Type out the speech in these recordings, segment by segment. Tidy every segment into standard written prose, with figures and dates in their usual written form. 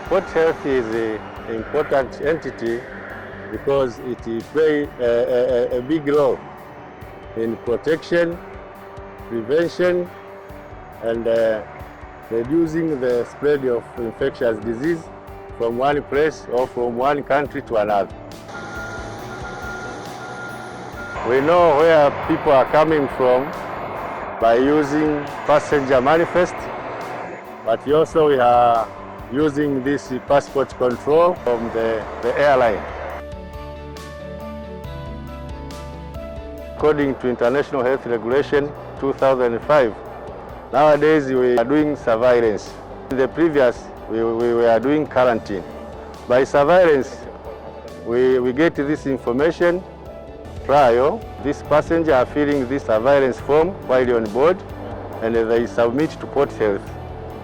Port health is an important entity because it plays a big role in protection, prevention, and reducing the spread of infectious disease from one place or from one country to another. We know where people are coming from by using passenger manifest, but also we are using this passport control from the airline. According to International Health Regulation 2005, nowadays we are doing surveillance. In the previous, we were doing quarantine. By surveillance, we get this information prior. This passenger are filling this surveillance form while on board, and they submit to Port Health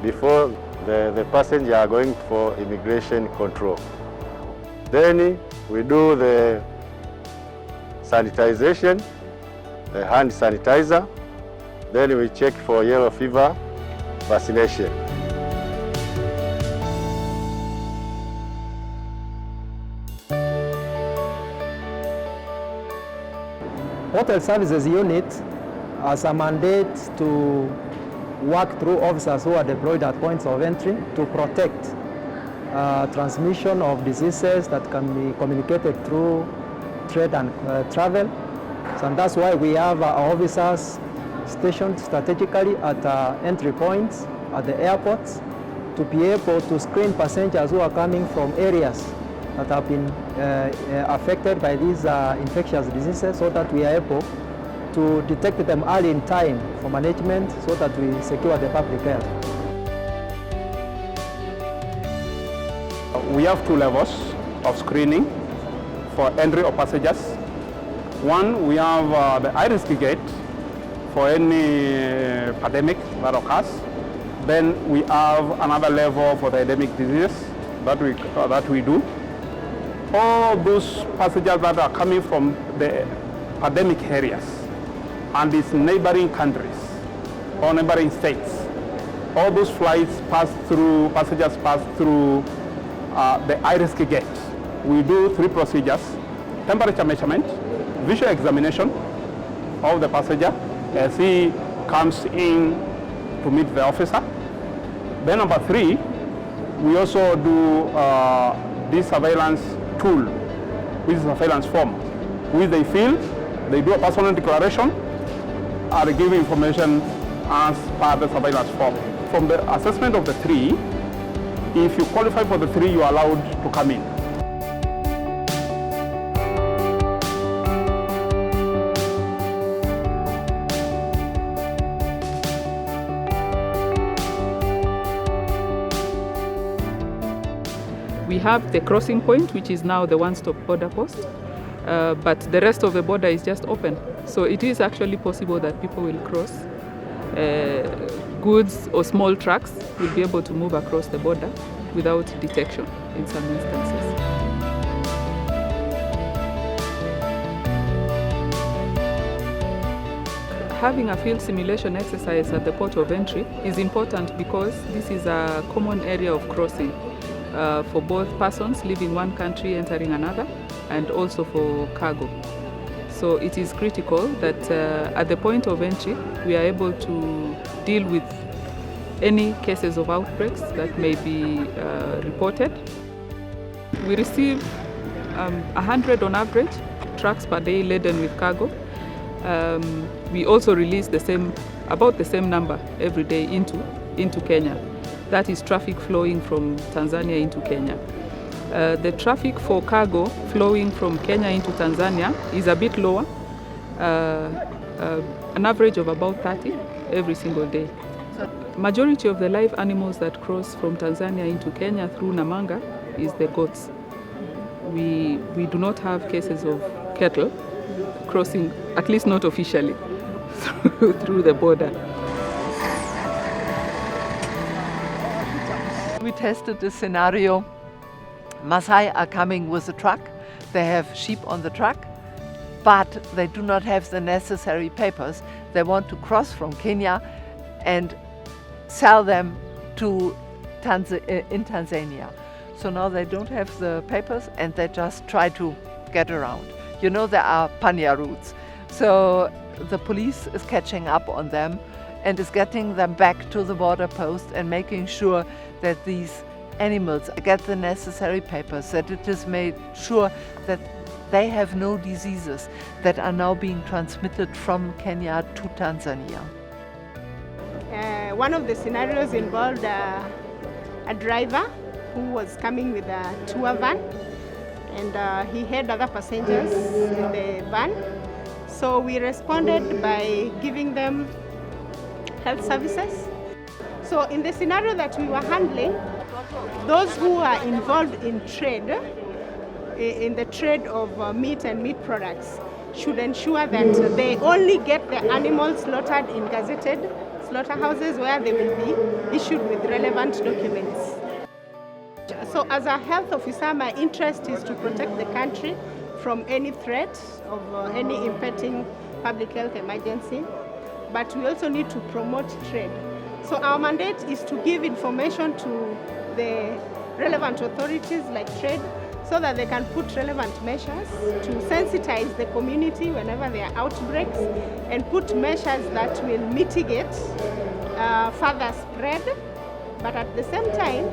before the passenger are going for immigration control. Then we do the sanitization, the hand sanitizer. Then we check for yellow fever vaccination. Port Health Services Unit has a mandate to work through officers who are deployed at points of entry to protect transmission of diseases that can be communicated through trade and travel. So, and that's why we have our officers stationed strategically at entry points at the airports to be able to screen passengers who are coming from areas that have been affected by these infectious diseases, so that we are able to detect them early in time for management so that we secure the public health. We have two levels of screening for entry of passengers. One, we have the high-risk gate for any pandemic that occurs. Then we have another level for the endemic diseases that we do. All those passengers that are coming from the pandemic areas and its neighboring countries or neighboring states, all those flights passengers pass through the high-risk gate. We do three procedures: temperature measurement, visual examination of the passenger as he comes in to meet the officer. Then number three, we also do this surveillance tool, which is a surveillance form, which they fill, they do a personal declaration, and give information as part of the surveillance form. From the assessment of the three, if you qualify for the three, you are allowed to come in. We have the crossing point, which is now the one-stop border post, but the rest of the border is just open. So it is actually possible that people will cross. Goods or small trucks will be able to move across the border without detection in some instances. Having a field simulation exercise at the port of entry is important because this is a common area of crossing for both persons leaving one country entering another, and also for cargo. So it is critical that at the point of entry we are able to deal with any cases of outbreaks that may be reported. We receive 100 on average trucks per day laden with cargo. We also release about the same number every day into Kenya. That is traffic flowing from Tanzania into Kenya. The traffic for cargo flowing from Kenya into Tanzania is a bit lower, an average of about 30 every single day. Majority of the live animals that cross from Tanzania into Kenya through Namanga is the goats. We do not have cases of cattle crossing, at least not officially, through the border. We tested this scenario. Maasai are coming with a truck. They have sheep on the truck, but they do not have the necessary papers. They want to cross from Kenya and sell them in Tanzania. So now they don't have the papers and they just try to get around. You know, there are panya routes. So the police is catching up on them and is getting them back to the border post and making sure that these animals get the necessary papers, that it is made sure that they have no diseases that are now being transmitted from Kenya to Tanzania. One of the scenarios involved a driver who was coming with a tour van, and he had other passengers in the van. So we responded by giving them health services. So in the scenario that we were handling, those who are involved in trade, in the trade of meat and meat products, should ensure that they only get the animals slaughtered in gazetted slaughterhouses where they will be issued with relevant documents. So as a health officer, my interest is to protect the country from any threat of any impending public health emergency, but we also need to promote trade. So our mandate is to give information to the relevant authorities like trade so that they can put relevant measures to sensitize the community whenever there are outbreaks and put measures that will mitigate further spread, but at the same time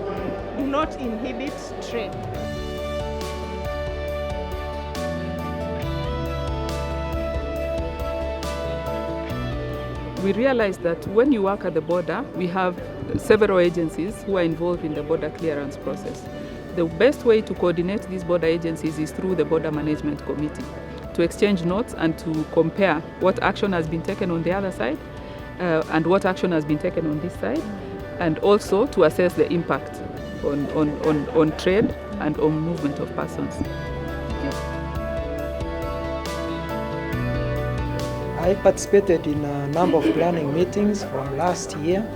do not inhibit trade. We realized that when you work at the border, we have several agencies who are involved in the border clearance process. The best way to coordinate these border agencies is through the Border Management Committee, to exchange notes and to compare what action has been taken on the other side and what action has been taken on this side, and also to assess the impact on trade and on movement of persons. I participated in a number of planning meetings from last year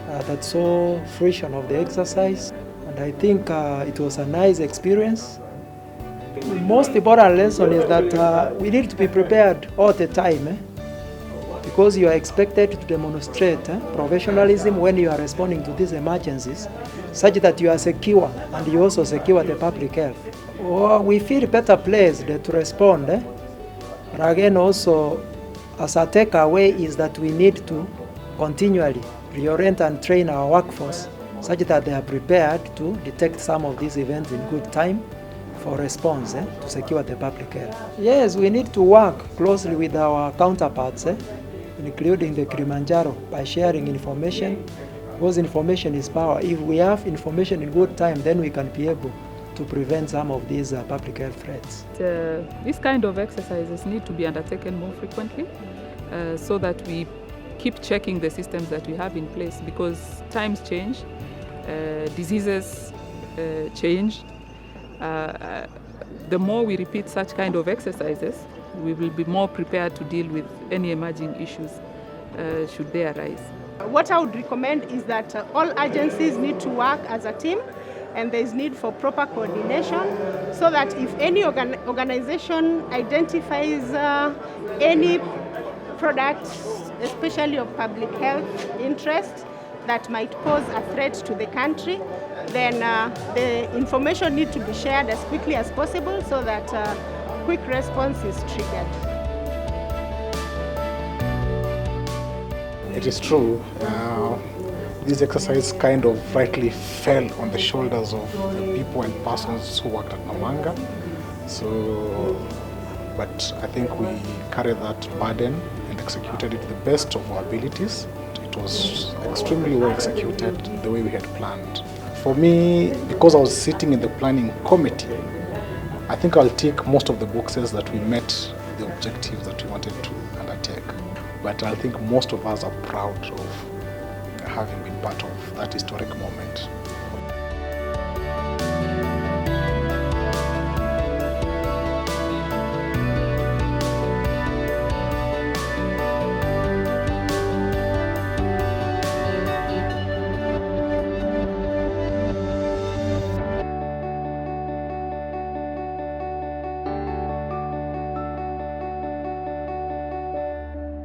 that saw fruition of the exercise, and I think it was a nice experience. The most important lesson is that we need to be prepared all the time, because you are expected to demonstrate professionalism when you are responding to these emergencies, such that you are secure and you also secure the public health. We feel better placed to respond. But again, also, as a takeaway is that we need to continually reorient and train our workforce such that they are prepared to detect some of these events in good time for response to secure the public health. Yes, we need to work closely with our counterparts, including the Kilimanjaro, by sharing information, because information is power. If we have information in good time, then we can be able to prevent some of these public health threats. These kind of exercises need to be undertaken more frequently so that we keep checking the systems that we have in place, because times change, diseases change. The more we repeat such kind of exercises, we will be more prepared to deal with any emerging issues should they arise. What I would recommend is that all agencies need to work as a team, and there is need for proper coordination so that if any organization identifies any product, especially of public health interest, that might pose a threat to the country, then the information needs to be shared as quickly as possible so that quick response is triggered. It is true. This exercise kind of rightly fell on the shoulders of the people and persons who worked at Namanga. But I think we carried that burden and executed it to the best of our abilities. It was extremely well executed the way we had planned. For me, because I was sitting in the planning committee, I think I'll tick most of the boxes that we met the objectives that we wanted to undertake. But I think most of us are proud of having been part of that historic moment.